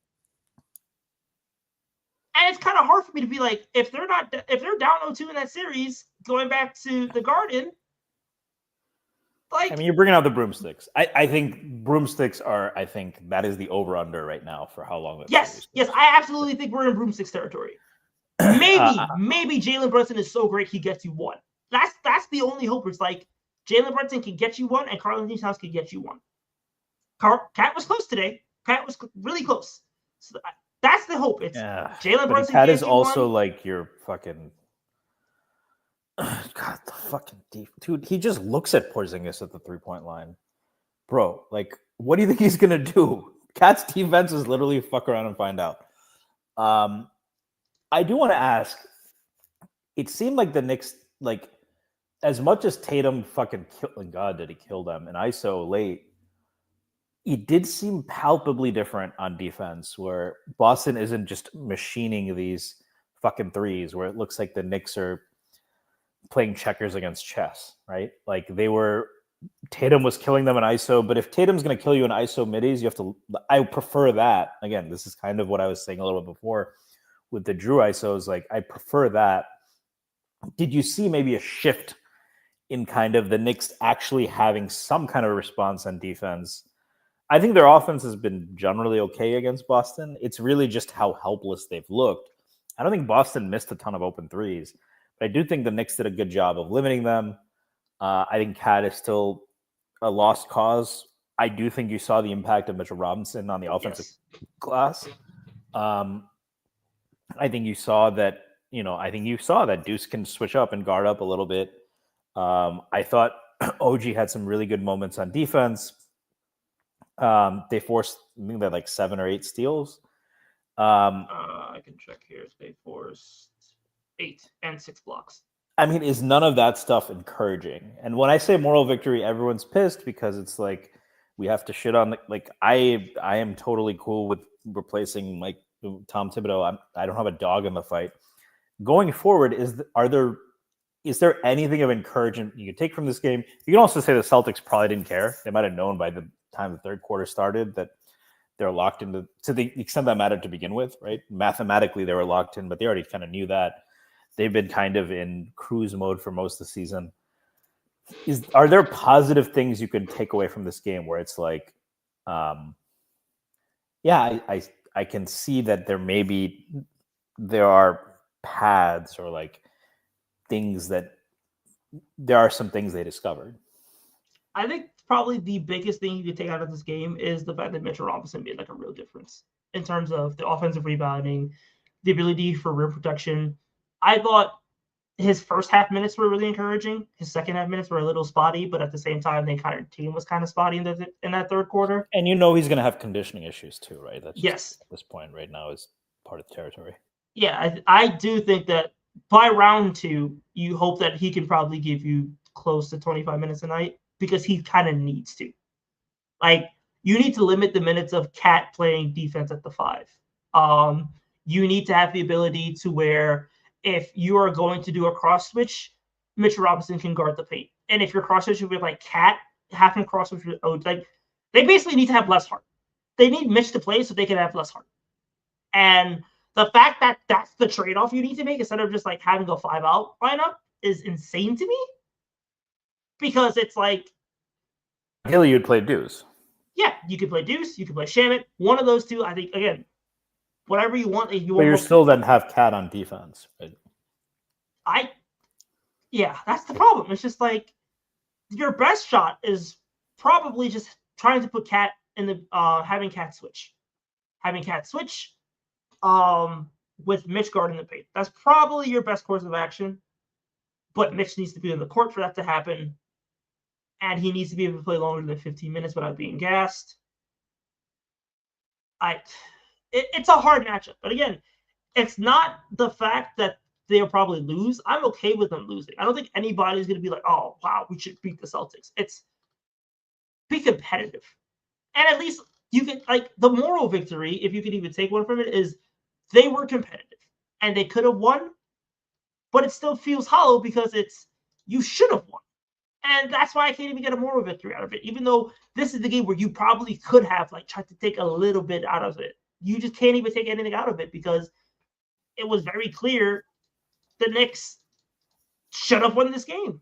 And it's kind of hard for me to be like, if they're down 0-2 in that series, going back to the Garden, like, I mean, you're bringing out the broomsticks. I think broomsticks are. I think that is the over/under right now for how long. Yes, I absolutely think we're in broomsticks territory. Maybe Jalen Brunson is so great he gets you one. That's the only hope. It's like Jalen Brunson can get you one, and Karl-Anthony Towns can get you one. Cat was close today. Cat was really close. So that's the hope. It's Jalen Brunson. Cat is also like your fucking. God, the fucking dude. He just looks at Porzingis at the 3-point line, bro. Like, what do you think he's gonna do? Cat's defense is literally fuck around and find out. I do want to ask. It seemed like the Knicks, like, as much as Tatum fucking killed. God, did he kill them in ISO late? It did seem palpably different on defense, where Boston isn't just machining these fucking threes, where it looks like the Knicks are playing checkers against chess, right? Like Tatum was killing them in ISO, but if Tatum's going to kill you in ISO middies, you have to, I prefer that. Again, this is kind of what I was saying a little bit before with the Drew ISOs. Like, I prefer that. Did you see maybe a shift in kind of the Knicks actually having some kind of response on defense? I think their offense has been generally okay against Boston. It's really just how helpless they've looked. I don't think Boston missed a ton of open threes, but I do think the Knicks did a good job of limiting them. I think Cat is still a lost cause. I do think you saw the impact of Mitchell Robinson on the offensive glass. I think you saw that, Deuce can switch up and guard up a little bit. I thought OG had some really good moments on defense. They forced, I think they had like 7 or 8 steals. I can check here. They forced 8 and 6 blocks. I mean, is none of that stuff encouraging? And when I say moral victory, everyone's pissed because it's like we have to shit on. Like I am totally cool with replacing like Tom Thibodeau. I don't have a dog in the fight. Going forward, is there anything of encouragement you can take from this game? You can also say the Celtics probably didn't care. They might have known by the time the third quarter started that they're locked into, to the extent that mattered to begin with, right? Mathematically, they were locked in, but they already kind of knew that. They've been kind of in cruise mode for most of the season. Are there positive things you can take away from this game where it's like, I can see that there are paths or like things that there are some things they discovered. I think probably the biggest thing you could take out of this game is the fact that Mitchell Robinson made like a real difference in terms of the offensive rebounding, the ability for rim protection. I thought his first half minutes were really encouraging. His second half minutes were a little spotty, but at the same time, the team was kind of spotty in that third quarter. And he's going to have conditioning issues too, right? That's yes. At this point right now is part of the territory. Yeah, I do think that by round 2, you hope that he can probably give you close to 25 minutes a night because he kind of needs to. Like, you need to limit the minutes of Cat playing defense at the 5. You need to have the ability to where if you are going to do a cross switch, Mitchell Robinson can guard the paint. And if you're cross switching with like Cat, have him cross switch with like they basically need to have less heart. They need Mitch to play so they can have less heart. And the fact that that's the trade-off you need to make instead of just like having a 5-out lineup is insane to me. Because it's like Hilly, you'd play Deuce. Yeah, you could play Deuce, you could play Shamit. One of those two, I think, again, whatever you want. But you're still then have Cat on defense. Right? Yeah, that's the problem. It's just like your best shot is probably just trying to put Cat in the having Cat switch with Mitch guarding the paint. That's probably your best course of action. But Mitch needs to be in the court for that to happen, and he needs to be able to play longer than 15 minutes without being gassed. It's a hard matchup, but again, it's not the fact that they'll probably lose. I'm okay with them losing. I don't think anybody's going to be like, oh, wow, we should beat the Celtics. It's be competitive. And at least you can, like, the moral victory, if you could even take one from it, is they were competitive. And they could have won, but it still feels hollow because you should have won. And that's why I can't even get a moral victory out of it. Even though this is the game where you probably could have tried to take a little bit out of it. You just can't even take anything out of it because it was very clear the Knicks should have won this game.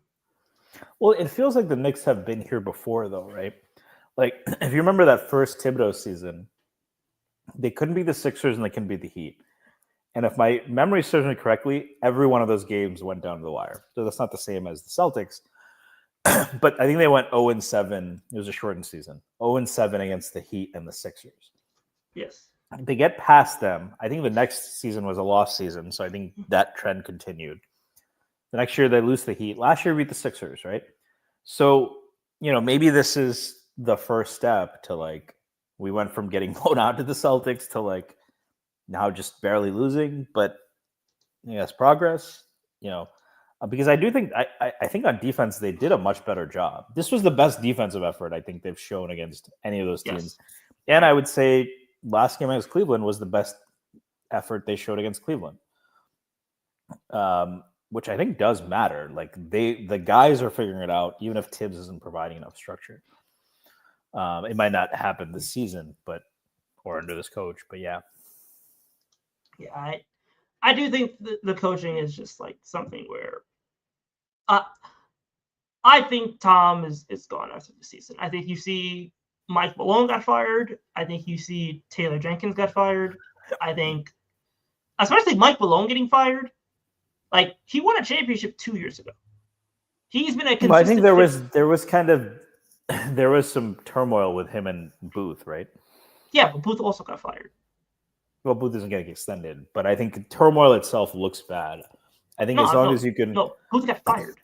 Well, it feels like the Knicks have been here before, though, right? Like, if you remember that first Thibodeau season, they couldn't beat the Sixers and they couldn't beat the Heat. And if my memory serves me correctly, every one of those games went down to the wire. So that's not the same as the Celtics. But I think they went 0-7. It was a shortened season. 0-7 against the Heat and the Sixers. Yes. They get past them. I think the next season was a lost season, so I think that trend continued. The next year, they lose the Heat. Last year, we beat the Sixers, right? So, maybe this is the first step to, we went from getting blown out to the Celtics to, now just barely losing. But, it's progress, because I do think I think on defense they did a much better job. This was the best defensive effort I think they've shown against any of those teams. Yes. And I would say last game against Cleveland was the best effort they showed against Cleveland, which I think does matter. The guys are figuring it out, even if Tibbs isn't providing enough structure. It might not happen this season, or under this coach, but yeah. Yeah, I do think the coaching is just something where I think Tom is gone after the season. I think you see Mike Malone got fired. I think you see Taylor Jenkins got fired. I think, especially Mike Malone getting fired, he won a championship 2 years ago. He's been a consistent. Well, I think there was some turmoil with him and Booth, right? Yeah, but Booth also got fired. Well, Booth isn't getting extended, but I think turmoil itself looks bad. I think as long as you can. No, Booth got fired.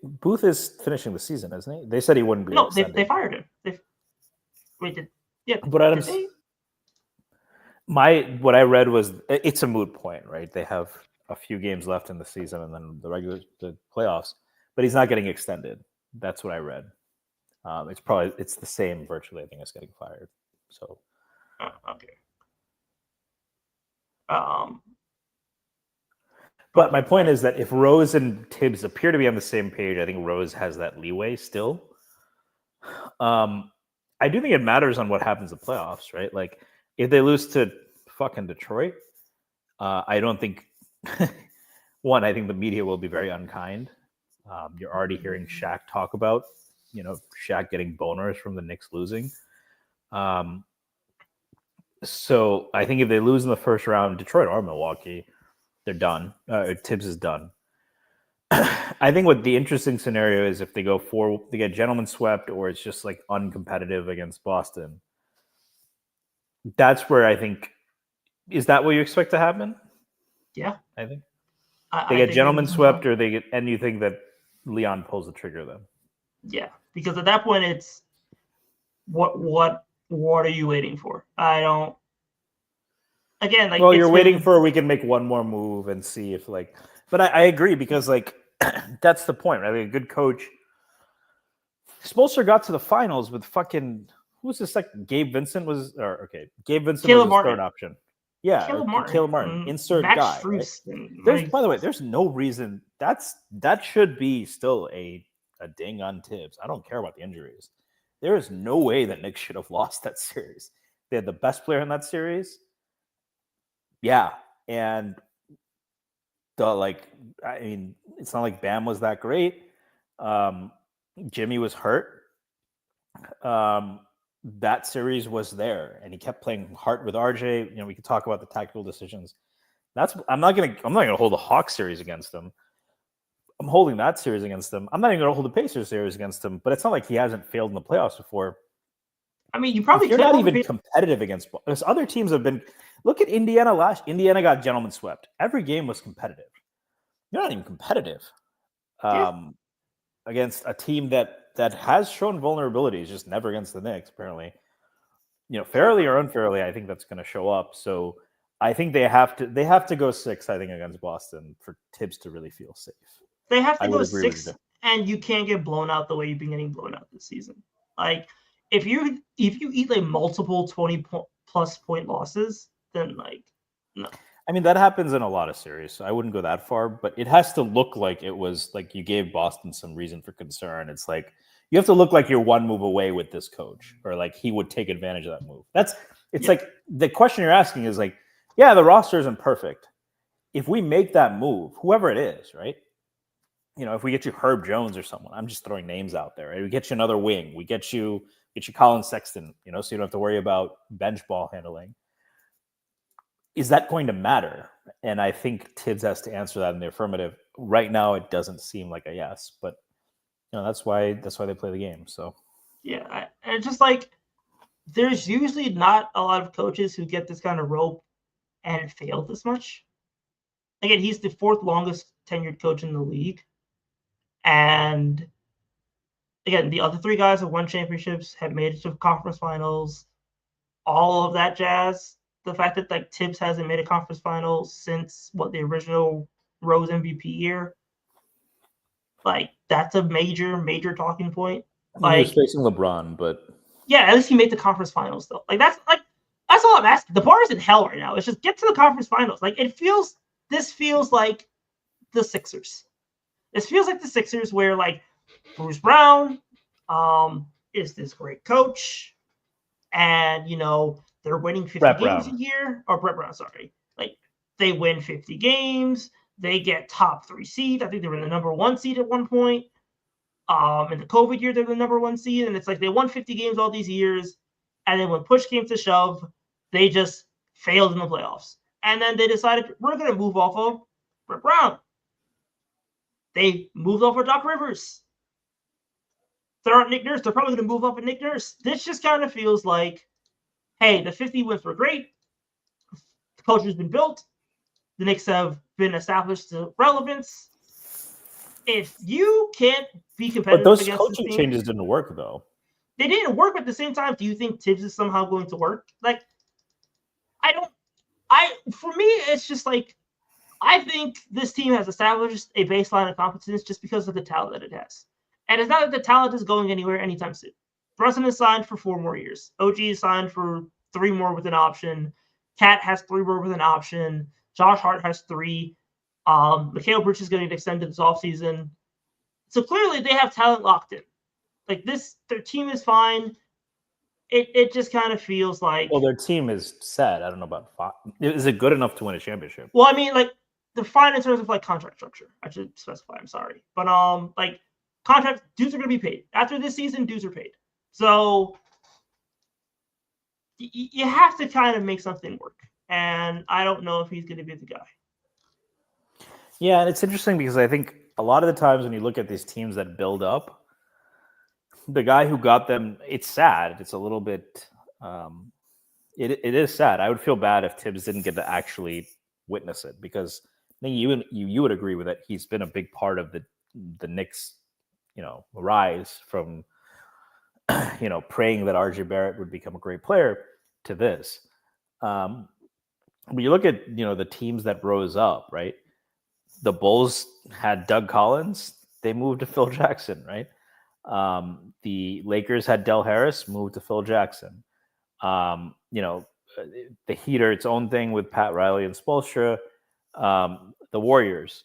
Booth is finishing the season, isn't he? They said he wouldn't be. No, they fired him. But Adams, what I read was it's a moot point, right? They have a few games left in the season and then the playoffs, but he's not getting extended. That's what I read. It's the same virtually. I think as getting fired. So. Okay. But my point is that if Rose and Tibbs appear to be on the same page, I think Rose has that leeway still. I do think it matters on what happens in the playoffs, right? If they lose to fucking Detroit, I don't think one. I think the media will be very unkind. You're already hearing Shaq talk about, Shaq getting boners from the Knicks losing. So I think if they lose in the first round, Detroit or Milwaukee, they're done. Tibbs is done. I think what the interesting scenario is if they they get gentlemen swept, or it's just uncompetitive against Boston. That's where I think, is that what you expect to happen? Yeah, I think they get gentlemen swept, or and you think that Leon pulls the trigger then? Yeah, because at that point it's what are you waiting for? I don't. Again, well, you're waiting for we can make one more move and see if But I agree because that's the point, right? A good coach. Spoelstra got to the finals with fucking who was the second? Gabe Vincent was Gabe Vincent Caleb was his third option. Yeah, Caleb Martin, insert Max guy. Right? By the way, there's no reason that should be still a ding on Tibbs. I don't care about the injuries. There is no way that Knicks should have lost that series. They had the best player in that series. Yeah, and it's not like Bam was that great. Jimmy was hurt. that series was there, and he kept playing hard with RJ. We could talk about the tactical decisions. I'm not gonna hold the Hawks series against him. I'm holding that series against him. I'm not even gonna hold the Pacers series against him. But it's not like he hasn't failed in the playoffs before. I mean, you probably if you're not even competitive against other teams have been. Look at Indiana Indiana got gentlemen swept. Every game was competitive. You're not even competitive against a team that has shown vulnerabilities, just never against the Knicks, apparently. Fairly or unfairly, I think that's going to show up. So I think they have to go 6, I think, against Boston for Tibbs to really feel safe. They have to go 6, and you can't get blown out the way you've been getting blown out this season. Like, if you eat like multiple 20-plus point losses, then like, no. I mean, that happens in a lot of series, so I wouldn't go that far, but it has to look like it was like you gave Boston some reason for concern. It's like you have to look like you're one move away with this coach, or like he would take advantage of that move. Like the question you're asking is like, yeah, the roster isn't perfect. If we make that move, whoever it is, right? If we get you Herb Jones or someone, I'm just throwing names out there. Right? We get you another wing. We get you Colin Sexton, so you don't have to worry about bench ball handling. Is that going to matter? And I think Tibbs has to answer that in the affirmative. Right now, it doesn't seem like a yes, but that's why they play the game. So yeah, and just like there's usually not a lot of coaches who get this kind of rope and fail this much. Again, he's the 4th longest tenured coach in the league. And again, the other 3 guys have won championships, have made it to conference finals, all of that jazz. The fact that like Tibbs hasn't made a conference final since the original Rose MVP year, like that's a major talking point. Like, he was facing LeBron, but yeah, at least he made the conference finals though. That's all I'm asking. The bar is in hell right now. It's just get to the conference finals. Like this feels like the Sixers. This feels like the Sixers where like Bruce Brown is this great coach, and they're winning 50 games a year. Or Brett Brown, sorry. Like they win 50 games. They get top 3 seed. I think they were the number 1 seed at one point. In the COVID year, they're the number 1 seed, and it's like they won 50 games all these years, and then when push came to shove, they just failed in the playoffs. And then they decided we're going to move off of Brett Brown. They moved off of Doc Rivers. There aren't Nick Nurse. They're probably going to move off of Nick Nurse. This just kind of feels like, hey, the 50 wins were great. The culture's been built. The Knicks have been established to relevance. If you can't be competitive, but those coaching changes didn't work though. They didn't work, but at the same time, do you think Tibbs is somehow going to work? Like, for me, it's just like, I think this team has established a baseline of competence just because of the talent that it has. And it's not that the talent is going anywhere anytime soon. Brunson is signed for 4 more years. OG is signed for 3 more with an option. Cat has 3 more with an option. Josh Hart has 3. Mikal Bridges is going to get extended this offseason. So clearly they have talent locked in. Like their team is fine. It just kind of feels like... Well, their team is set. I don't know about... Is it good enough to win a championship? Well, I mean, like, they're fine in terms of, like, contract structure. I should specify. I'm sorry. But, like, contract dues are going to be paid. After this season, dues are paid. So you have to kind of make something work. And I don't know if he's going to be the guy. Yeah, and it's interesting because I think a lot of the times when you look at these teams that build up, the guy who got them, it's sad. It's a little bit, it is sad. I would feel bad if Tibbs didn't get to actually witness it because I think you would agree with it. He's been a big part of the Knicks, rise from, praying that RJ Barrett would become a great player to this. When you look at, the teams that rose up, right? The Bulls had Doug Collins. They moved to Phil Jackson, right? The Lakers had Del Harris, moved to Phil Jackson. The Heat are its own thing with Pat Riley and Spoelstra. The Warriors,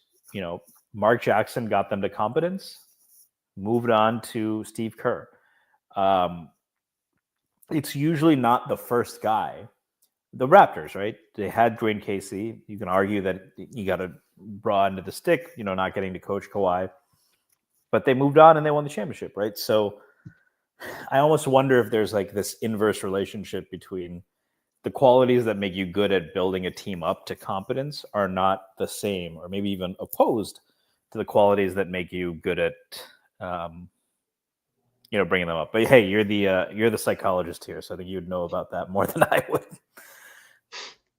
Mark Jackson got them to competence, moved on to Steve Kerr. It's usually not the first guy. The Raptors, right? They had Dwayne Casey. You can argue that you got to draw into the stick, not getting to coach Kawhi. But they moved on and they won the championship, right? So I almost wonder if there's like this inverse relationship between the qualities that make you good at building a team up to competence are not the same, or maybe even opposed to the qualities that make you good at, bringing them up. But hey, you're the psychologist here, so I think you'd know about that more than I would.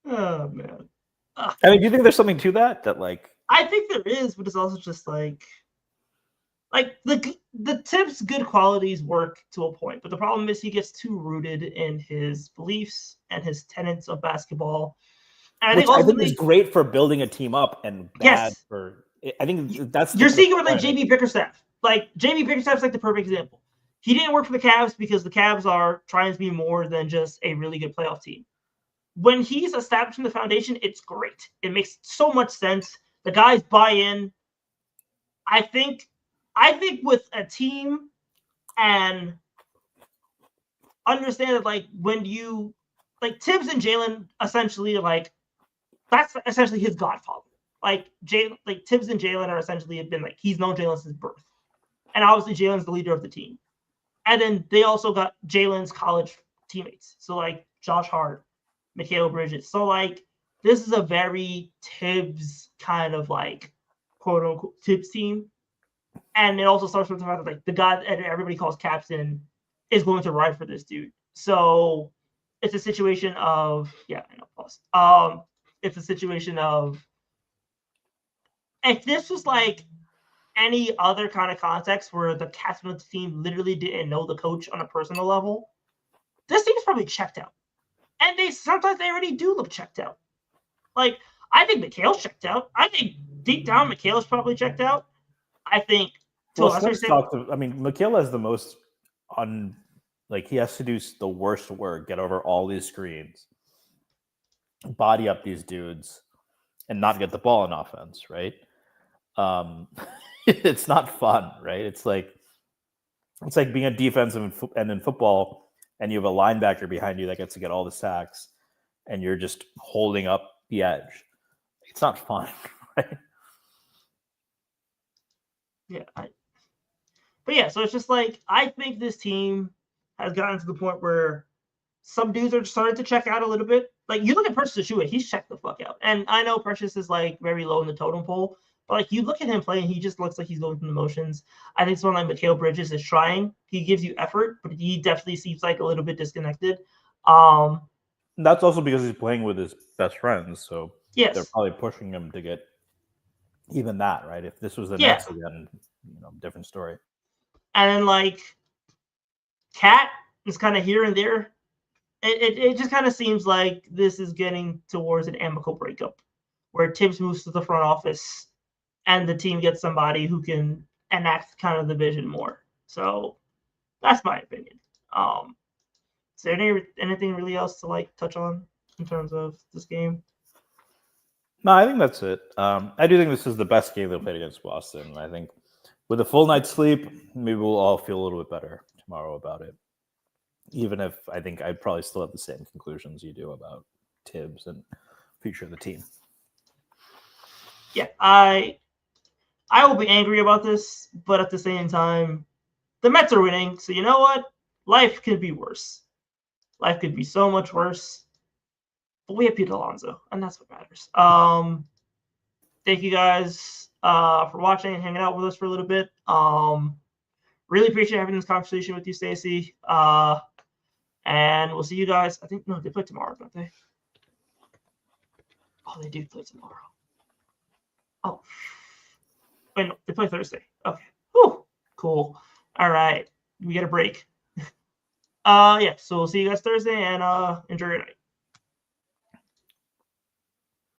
Oh man. I mean, do you think there's something to that? That like, I think there is, but it's also just like the Tibbs' good qualities work to a point, but the problem is he gets too rooted in his beliefs and his tenets of basketball. And I think is great for building a team up and bad for. I think that's you're seeing it with like JB Bickerstaff. Like JB Bickerstaff's like the perfect example. He didn't work for the Cavs because the Cavs are trying to be more than just a really good playoff team. When he's establishing the foundation, it's great. It makes so much sense. The guys buy in. I think with a team and understand that, like, when you like Tibbs and Jalen, essentially, like that's essentially his godfather. Like Tibbs and Jalen are essentially have been like he's known Jalen since birth, and obviously Jalen's the leader of the team. And then they also got Jalen's college teammates, so like Josh Hart, Mikal Bridges. So like this is a very Tibbs kind of like quote unquote Tibbs team. And it also starts with the fact that like the guy that everybody calls captain is going to ride for this dude. So it's a situation of it's a situation of if this was like any other kind of context where the captain of the team literally didn't know the coach on a personal level, this team's probably checked out. And sometimes they already do look checked out. Like I think Mikal's checked out. I think deep down Mikal's probably checked out. I think Mikal has the most he has to do the worst work, get over all these screens, body up these dudes, and not get the ball in offense, right? It's not fun, right? It's like being a defensive and in football, and you have a linebacker behind you that gets to get all the sacks, and you're just holding up the edge. It's not fun, right? Yeah. So it's just like I think this team has gotten to the point where some dudes are starting to check out a little bit. Like you look at Precious Achiuwa, he's checked the fuck out. And I know Precious is like very low in the totem pole, but like you look at him playing, he just looks like he's going through the motions. I think someone like Mikal Bridges is trying. He gives you effort, but he definitely seems like a little bit disconnected. That's also because he's playing with his best friends, so yes, they're probably pushing him to get even that, right? If this was the Nets again, different story. And then like Cat is kind of here and there. It just kind of seems like this is getting towards an amicable breakup where Tibbs moves to the front office and the team gets somebody who can enact kind of the vision more. So that's my opinion. Is there anything really else to like touch on in terms of this game? No, I think that's it. I do think this is the best game they played against Boston. I think with a full night's sleep, maybe we'll all feel a little bit better tomorrow about it. Even if I think I'd probably still have the same conclusions you do about Tibbs and future of the team. Yeah, I will be angry about this, but at the same time, the Mets are winning. So you know what? Life could be worse. Life could be so much worse. But we have Pete Alonso, and that's what matters. Thank you guys for watching and hanging out with us for a little bit. Really appreciate having this conversation with you, Stacey. And we'll see you guys. I think they play tomorrow, don't they? Oh, they do play tomorrow. Oh, wait, no, they play Thursday. Okay. Whew. Cool. All right. We get a break. So we'll see you guys Thursday and enjoy your night.